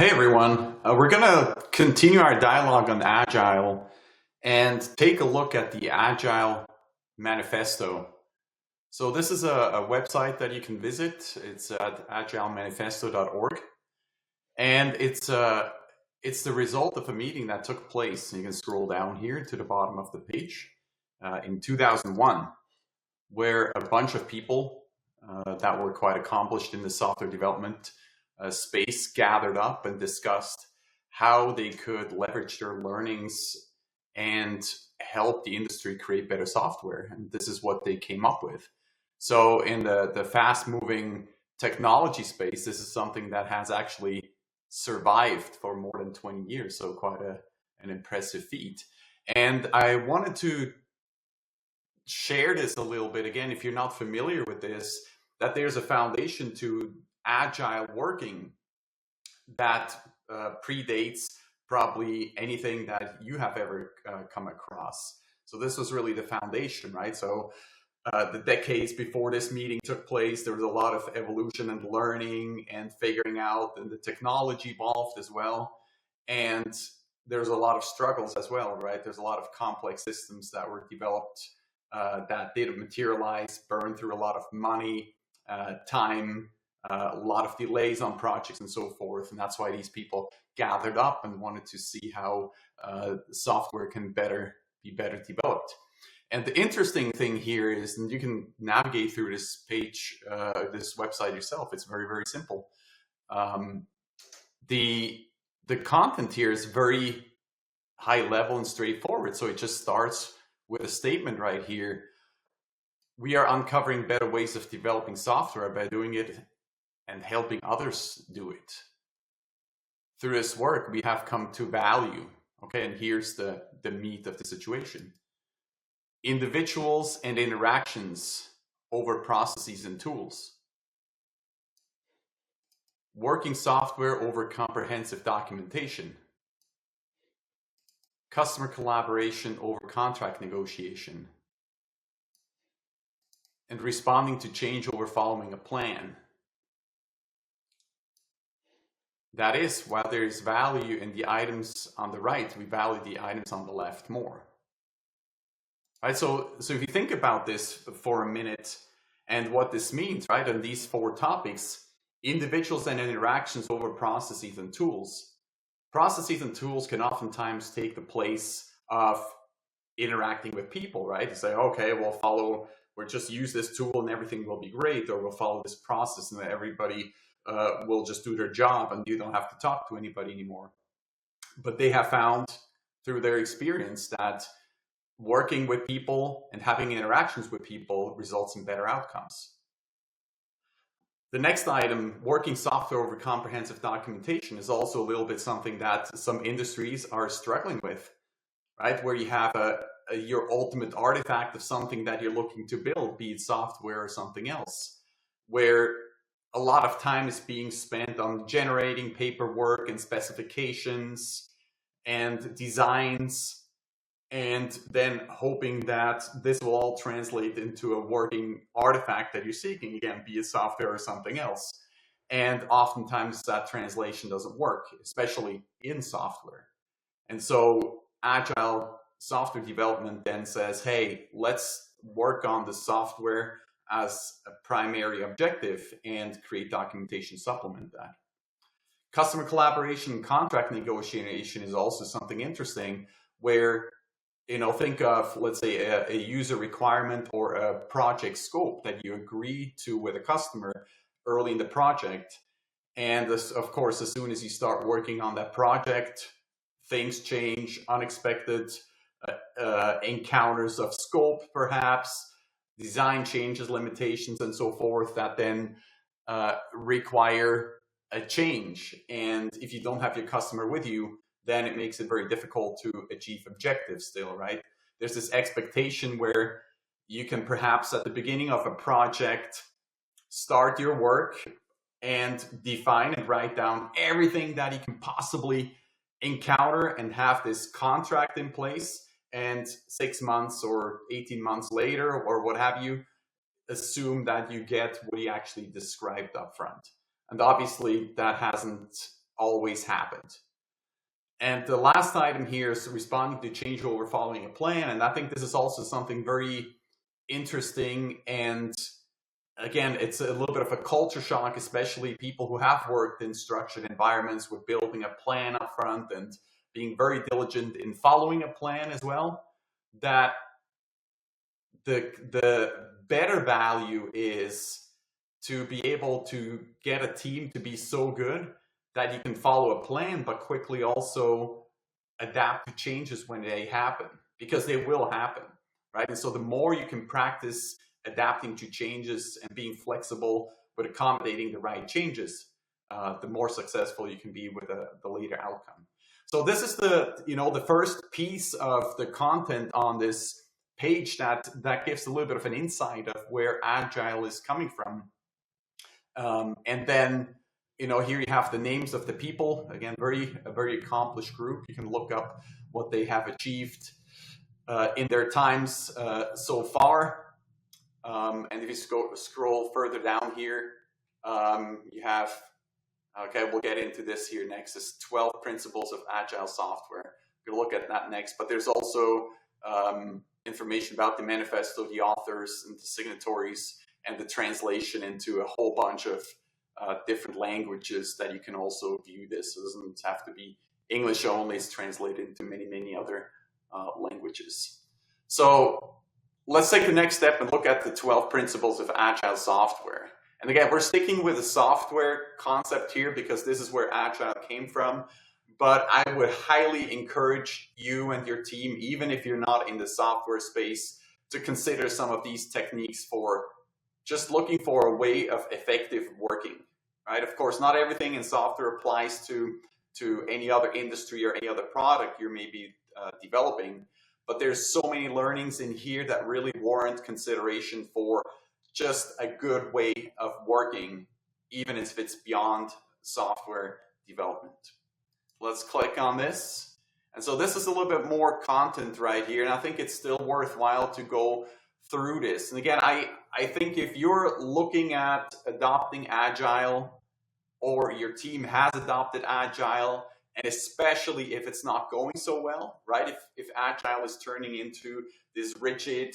Hey everyone, we're going to continue our dialogue on Agile and take a look at the Agile Manifesto. So this is a website that you can visit. It's at agilemanifesto.org, and it's the result of a meeting that took place. You can scroll down here to the bottom of the page in 2001, where a bunch of people that were quite accomplished in the software development space gathered up and discussed how they could leverage their learnings and help the industry create better software. And this is what they came up with. So in the fast-moving technology space, this is something that has actually survived for more than 20 years. So quite an impressive feat. And I wanted to share this a little bit again, if you're not familiar with this, that there's a foundation to agile working that predates probably anything that you have ever come across. So this was really the foundation, right? So the decades before this meeting took place, there was a lot of evolution and learning and figuring out, and the technology evolved as well. And there's a lot of struggles as well, right? There's a lot of complex systems that were developed that didn't materialize, burned through a lot of money, time, a lot of delays on projects and so forth. And that's why these people gathered up and wanted to see how software can be better developed. And the interesting thing here is, and you can navigate through this page, this website yourself. It's very, very simple. The content here is very high level and straightforward. So it just starts with a statement right here. We are uncovering better ways of developing software by doing it and helping others do it. Through this work, we have come to value. Okay, and here's the meat of the situation. Individuals and interactions over processes and tools. Working software over comprehensive documentation. Customer collaboration over contract negotiation. And responding to change over following a plan. That is, while there is value in the items on the right, we value the items on the left more. Right, so if you think about this for a minute and what this means, right, on these four topics, individuals and interactions over processes and tools. Processes and tools can oftentimes take the place of interacting with people, right? You say, okay, we'll just use this tool and everything will be great, or we'll follow this process and everybody will just do their job and you don't have to talk to anybody anymore. But they have found through their experience that working with people and having interactions with people results in better outcomes. The next item, working software over comprehensive documentation, is also a little bit something that some industries are struggling with, right? Where you have your ultimate artifact of something that you're looking to build, be it software or something else, where a lot of time is being spent on generating paperwork and specifications and designs, and then hoping that this will all translate into a working artifact that you're seeking, again, be it software or something else. And oftentimes that translation doesn't work, especially in software. And so Agile software development then says, hey, let's work on the software as a primary objective and create documentation supplement that. Customer collaboration and contract negotiation is also something interesting where, think of, let's say, a user requirement or a project scope that you agree to with a customer early in the project. And this, of course, as soon as you start working on that project, things change, unexpected encounters of scope, perhaps, design changes, limitations, and so forth that then require a change. And if you don't have your customer with you, then it makes it very difficult to achieve objectives still, right? There's this expectation where you can perhaps at the beginning of a project start your work and define and write down everything that you can possibly encounter and have this contract in place. And 6 months or 18 months later, or what have you, assume that you get what you actually described up front. And obviously that hasn't always happened. And the last item here is responding to changeover following a plan. And I think this is also something very interesting. And again, it's a little bit of a culture shock, especially people who have worked in structured environments with building a plan up front and being very diligent in following a plan as well, that the better value is to be able to get a team to be so good that you can follow a plan, but quickly also adapt to changes when they happen, because they will happen, right? And so the more you can practice adapting to changes and being flexible with accommodating the right changes, the more successful you can be with the later outcome. So this is the first piece of the content on this page that gives a little bit of an insight of where Agile is coming from. And then, here you have the names of the people. Again, a very accomplished group. You can look up what they have achieved in their times so far. And if you scroll further down here, you have, okay, we'll get into this here next, is 12 principles of Agile software. We're going to look at that next, but there's also information about the manifesto, the authors and the signatories, and the translation into a whole bunch of different languages that you can also view this. So it doesn't have to be English only, it's translated into many, many other languages. So let's take the next step and look at the 12 principles of Agile software. And again, we're sticking with the software concept here because this is where Agile came from. But I would highly encourage you and your team, even if you're not in the software space, to consider some of these techniques for just looking for a way of effective working, right? Of course, not everything in software applies to any other industry or any other product you may be developing. But there's so many learnings in here that really warrant consideration for just a good way of working, even if it's beyond software development. Let's click on this. And so this is a little bit more content right here, and I think it's still worthwhile to go through this. And again, I think if you're looking at adopting Agile, or your team has adopted Agile, and especially if it's not going so well, right? If Agile is turning into this rigid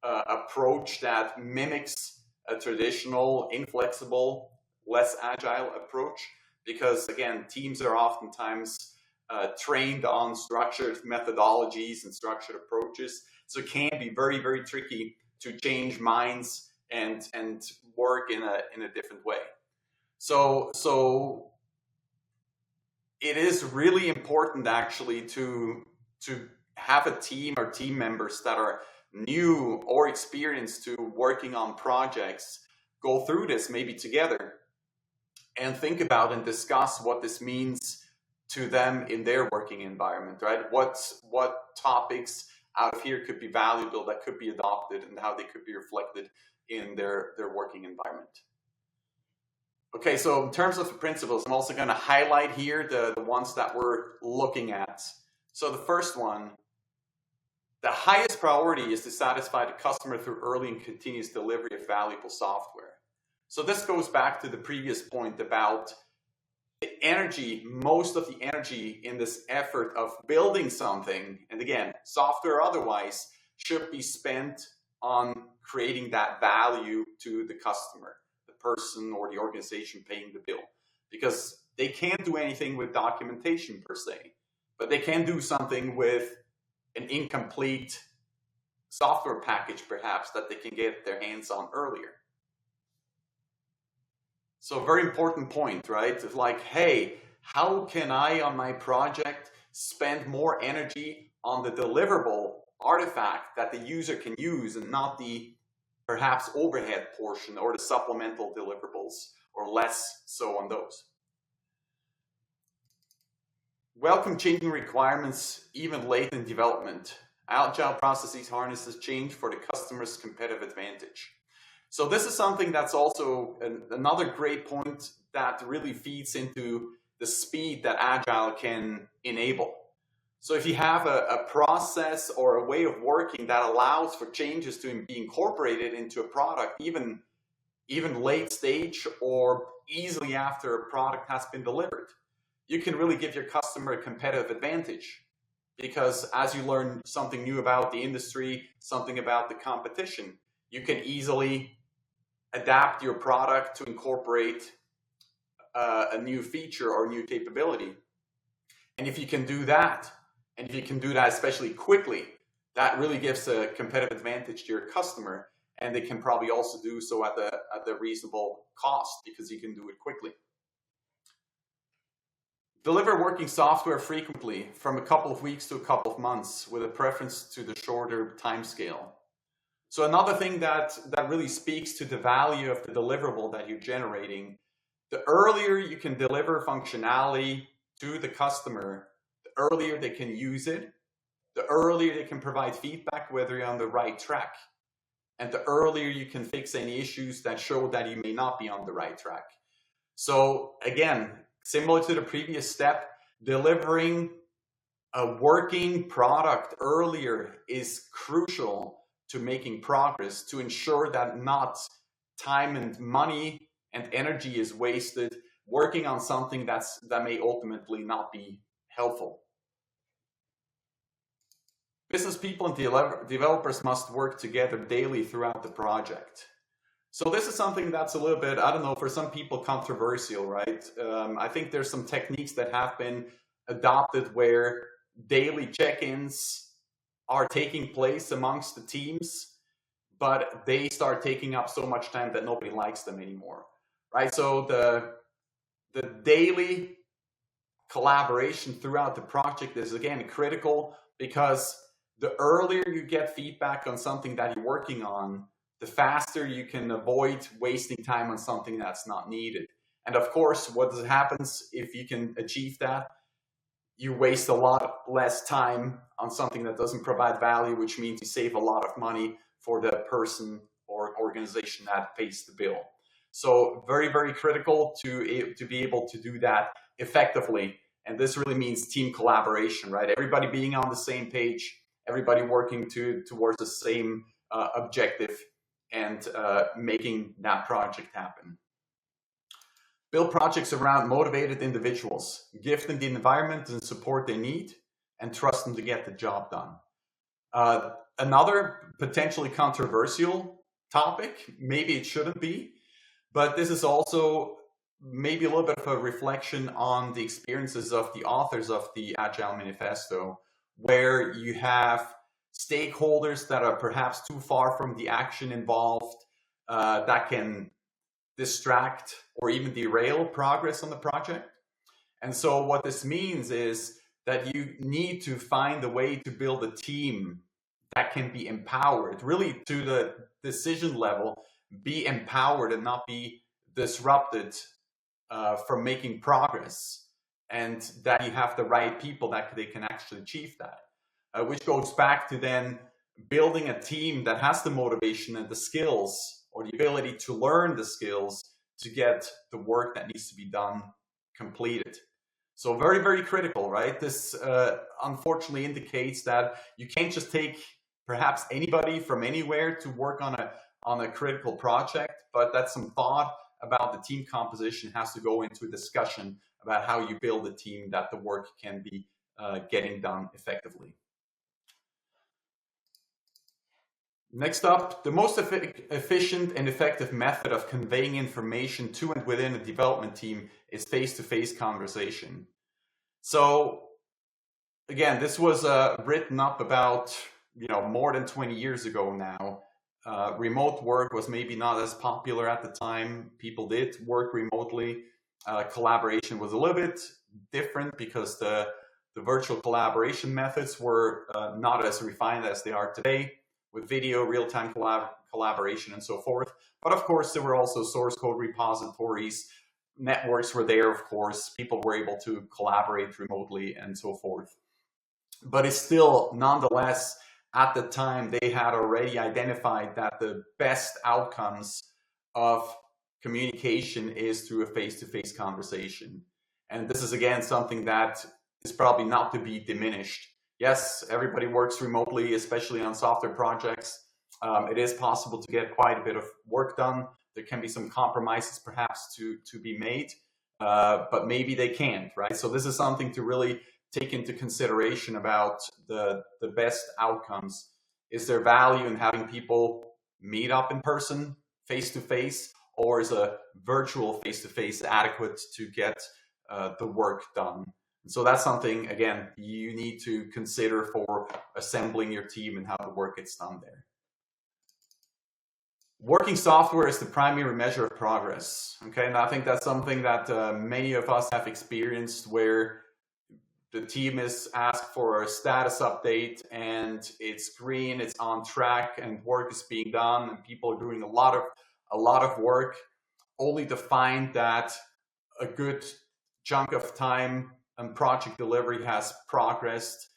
approach that mimics a traditional, inflexible, less agile approach, because again, teams are oftentimes trained on structured methodologies and structured approaches. So it can be very, very tricky to change minds and work in a different way. So it is really important actually to have a team or team members that are new or experienced to working on projects go through this maybe together and think about and discuss what this means to them in their working environment, right? What topics out of here could be valuable, that could be adopted, and how they could be reflected in their working environment. Okay, so in terms of the principles, I'm also going to highlight here the ones that we're looking at. So the first one, the highest priority is to satisfy the customer through early and continuous delivery of valuable software. So this goes back to the previous point about the energy, most of the energy in this effort of building something, and again, software or otherwise, should be spent on creating that value to the customer, the person or the organization paying the bill. Because they can't do anything with documentation per se, but they can do something with an incomplete software package perhaps that they can get their hands on earlier. So a very important point, right? It's like, hey, how can I on my project spend more energy on the deliverable artifact that the user can use and not the perhaps overhead portion or the supplemental deliverables, or less so on those. Welcome changing requirements even late in development. Agile processes harnesses change for the customer's competitive advantage. So this is something that's also another great point that really feeds into the speed that Agile can enable. So if you have a process or a way of working that allows for changes to be incorporated into a product, even late stage or easily after a product has been delivered, you can really give your customer a competitive advantage, because as you learn something new about the industry, something about the competition, you can easily adapt your product to incorporate a new feature or new capability. And if you can do that, and if you can do that especially quickly, that really gives a competitive advantage to your customer, and they can probably also do so at the reasonable cost because you can do it quickly. Deliver working software frequently, from a couple of weeks to a couple of months, with a preference to the shorter time scale. So another thing that really speaks to the value of the deliverable that you're generating, the earlier you can deliver functionality to the customer, the earlier they can use it, the earlier they can provide feedback whether you're on the right track, and the earlier you can fix any issues that show that you may not be on the right track. So again, similar to the previous step, delivering a working product earlier is crucial to making progress, to ensure that not time and money and energy is wasted working on something that may ultimately not be helpful. Business people and developers must work together daily throughout the project. So this is something that's a little bit, I don't know, for some people controversial, right? I think there's some techniques that have been adopted where daily check-ins are taking place amongst the teams, but they start taking up so much time that nobody likes them anymore, right? So the daily collaboration throughout the project is, again, critical, because the earlier you get feedback on something that you're working on, the faster you can avoid wasting time on something that's not needed. And of course, what happens if you can achieve that? You waste a lot less time on something that doesn't provide value, which means you save a lot of money for the person or organization that pays the bill. So very, very critical to be able to do that effectively. And this really means team collaboration, right? Everybody being on the same page, everybody working towards the same objective, and making that project happen. Build projects around motivated individuals. Give them the environment and support they need, and trust them to get the job done. Another potentially controversial topic, maybe it shouldn't be, but this is also maybe a little bit of a reflection on the experiences of the authors of the Agile Manifesto, where you have stakeholders that are perhaps too far from the action involved, that can distract or even derail progress on the project. And so what this means is that you need to find a way to build a team that can be empowered, really to the decision level, be empowered and not be disrupted from making progress, and that you have the right people that they can actually achieve that. Which goes back to then building a team that has the motivation and the skills, or the ability to learn the skills to get the work that needs to be done completed. So very, very critical, right? This unfortunately indicates that you can't just take perhaps anybody from anywhere to work on a critical project, but that some thought about the team composition has to go into a discussion about how you build a team that the work can be getting done effectively. Next up, the most efficient and effective method of conveying information to and within a development team is face-to-face conversation. So again, this was written up about more than 20 years ago now. Remote work was maybe not as popular at the time. People did work remotely. Collaboration was a little bit different because the virtual collaboration methods were not as refined as they are today, with video, real-time collaboration, and so forth. But of course, there were also source code repositories. Networks were there, of course. People were able to collaborate remotely and so forth. But it's still, nonetheless, at the time, they had already identified that the best outcomes of communication is through a face-to-face conversation. And this is, again, something that is probably not to be diminished. Yes, everybody works remotely, especially on software projects. It is possible to get quite a bit of work done. There can be some compromises perhaps to be made. but maybe they can't, right? So this is something to really take into consideration about the best outcomes. Is there value in having people meet up in person, face to face, or is a virtual face to face adequate to get the work done? So that's something, again, you need to consider for assembling your team and how the work gets done there. Working software is the primary measure of progress. Okay, and I think that's something that many of us have experienced, where the team is asked for a status update and it's green, it's on track, and work is being done, and people are doing a lot of work, only to find that a good chunk of time and project delivery has progressed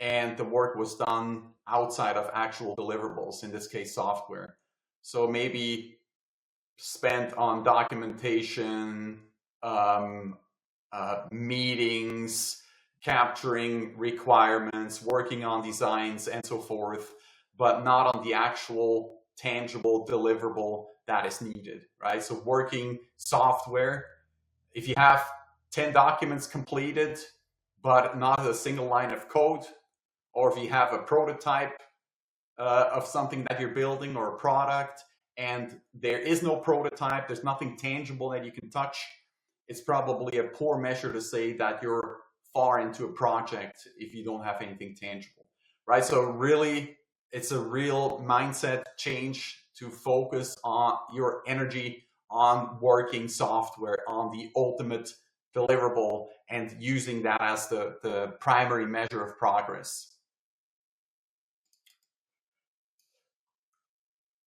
and the work was done outside of actual deliverables, in this case software. So maybe spent on documentation, meetings, capturing requirements, working on designs, and so forth, but not on the actual tangible deliverable that is needed, right? So working software, if you have 10 documents completed, but not a single line of code, or if you have a prototype of something that you're building or a product, and there is no prototype, there's nothing tangible that you can touch, it's probably a poor measure to say that you're far into a project if you don't have anything tangible, right? So really, it's a real mindset change to focus on your energy on working software, on the ultimate deliverable, and using that as the primary measure of progress.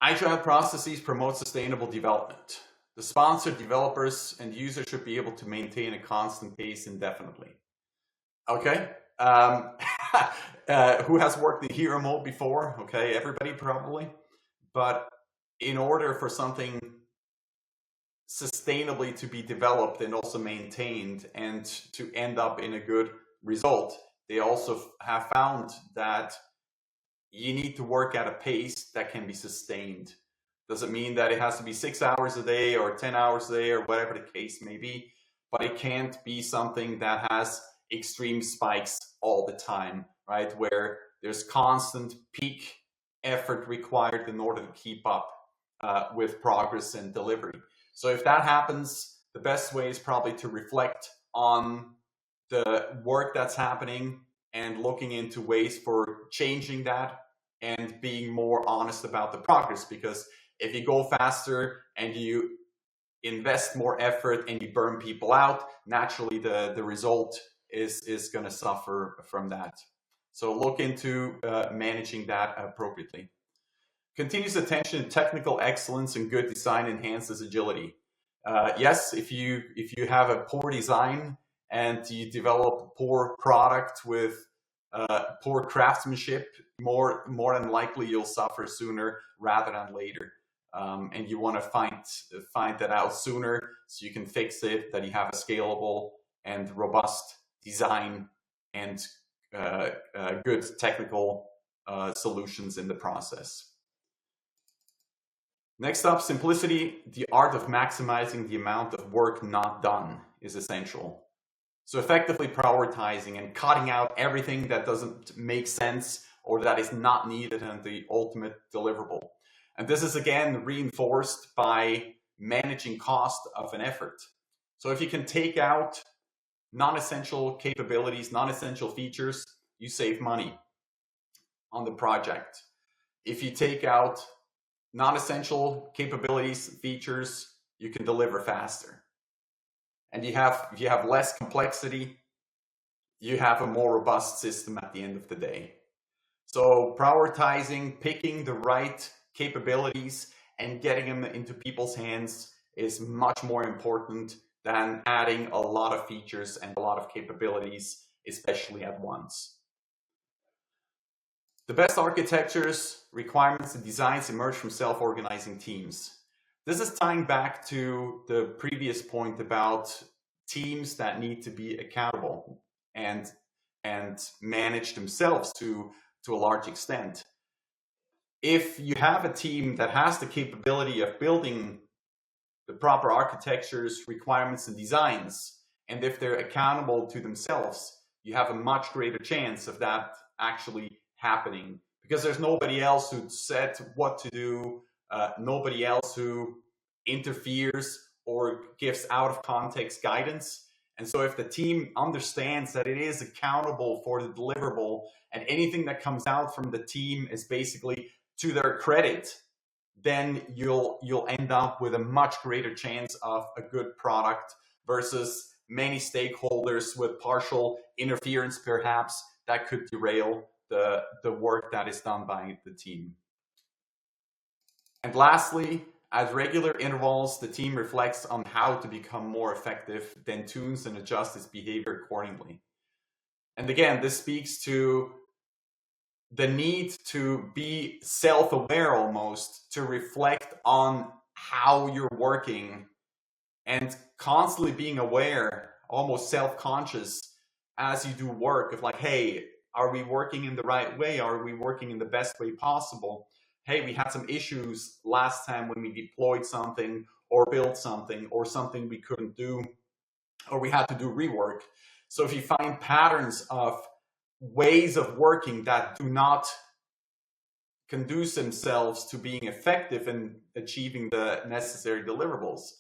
Agile processes promote sustainable development. The sponsored developers and users should be able to maintain a constant pace indefinitely. Okay. Who has worked in hero mode before? Okay, everybody probably. But in order for something sustainably to be developed and also maintained and to end up in a good result, they also have found that you need to work at a pace that can be sustained. Doesn't mean that it has to be 6 hours a day or 10 hours a day or whatever the case may be, but it can't be something that has extreme spikes all the time, right? Where there's constant peak effort required in order to keep up with progress and delivery. So if that happens, the best way is probably to reflect on the work that's happening and looking into ways for changing that and being more honest about the progress. Because if you go faster and you invest more effort and you burn people out, naturally the result is going to suffer from that. So look into managing that appropriately. Continuous attention to technical excellence and good design enhances agility. Yes, if you have a poor design and you develop a poor product with poor craftsmanship, more than likely you'll suffer sooner rather than later. And you want to find that out sooner so you can fix it, that you have a scalable and robust design and good technical solutions in the process. Next up, simplicity. The art of maximizing the amount of work not done is essential. So effectively prioritizing and cutting out everything that doesn't make sense or that is not needed in the ultimate deliverable. And this is again reinforced by managing cost of an effort. So if you can take out non-essential capabilities, non-essential features, you save money on the project. If you take out non-essential capabilities, features, you can deliver faster. And if you have less complexity, you have a more robust system at the end of the day. So prioritizing, picking the right capabilities and getting them into people's hands is much more important than adding a lot of features and a lot of capabilities, especially at once. The best architectures, requirements, and designs emerge from self-organizing teams. This is tying back to the previous point about teams that need to be accountable and manage themselves to a large extent. If you have a team that has the capability of building the proper architectures, requirements, and designs, and if they're accountable to themselves, you have a much greater chance of that actually happening, because there's nobody else who said what to do, nobody else who interferes or gives out of context guidance. And so if the team understands that it is accountable for the deliverable, and anything that comes out from the team is basically to their credit, then you'll end up with a much greater chance of a good product versus many stakeholders with partial interference perhaps that could derail the work that is done by the team. And lastly, at regular intervals, the team reflects on how to become more effective, then tunes and adjusts its behavior accordingly. And again, this speaks to the need to be self-aware almost, to reflect on how you're working and constantly being aware, almost self-conscious as you do work of like, hey, are we working in the right way? Are we working in the best way possible? Hey, we had some issues last time when we deployed something or built something or something we couldn't do, or we had to do rework. So if you find patterns of ways of working that do not conduce themselves to being effective in achieving the necessary deliverables,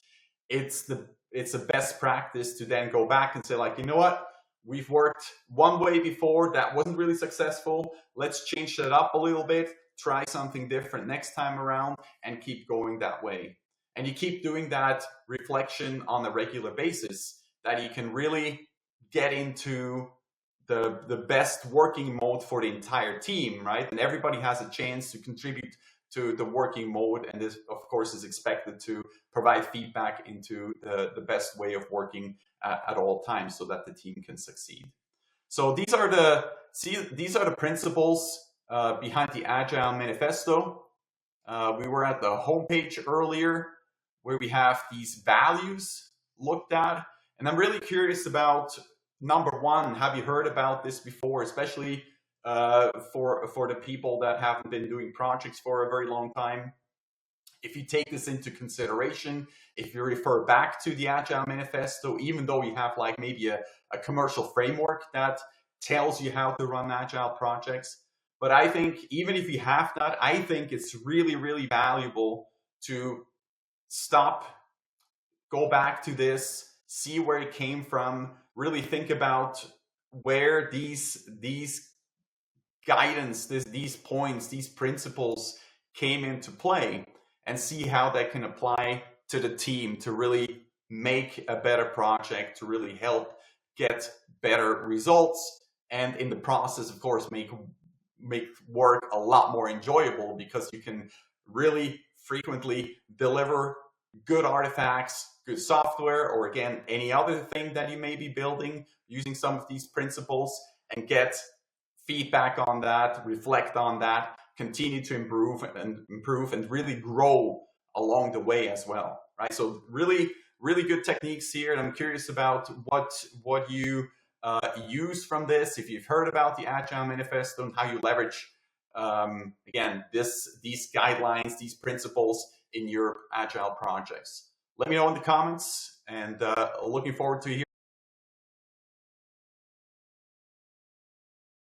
it's a best practice to then go back and say like, you know what? We've worked one way before that wasn't really successful. Let's change that up a little bit, try something different next time around, and keep going that way. And you keep doing that reflection on a regular basis, that you can really get into the best working mode for the entire team, right? And everybody has a chance to contribute to the working mode, and this of course is expected to provide feedback into the best way of working at all times so that the team can succeed. So these are the principles behind the Agile Manifesto. We were at the homepage earlier where we have these values looked at, and I'm really curious about number one. Have you heard about this before, especially for the people that haven't been doing projects for a very long time? If you take this into consideration, if you refer back to the Agile Manifesto, even though you have like maybe a commercial framework that tells you how to run Agile projects, but I think even if you have that, I think it's really, really valuable to stop, go back to this, see where it came from, really think about where these guidance, these points, these principles came into play, and see how that can apply to the team to really make a better project, to really help get better results, and in the process, of course, make work a lot more enjoyable, because you can really frequently deliver good artifacts, good software, or again, any other thing that you may be building using some of these principles, and get feedback on that, reflect on that, continue to improve and really grow along the way as well, right? So really, really good techniques here. And I'm curious about what you use from this, if you've heard about the Agile Manifesto and how you leverage, again, these guidelines, these principles in your Agile projects. Let me know in the comments, and looking forward to hearing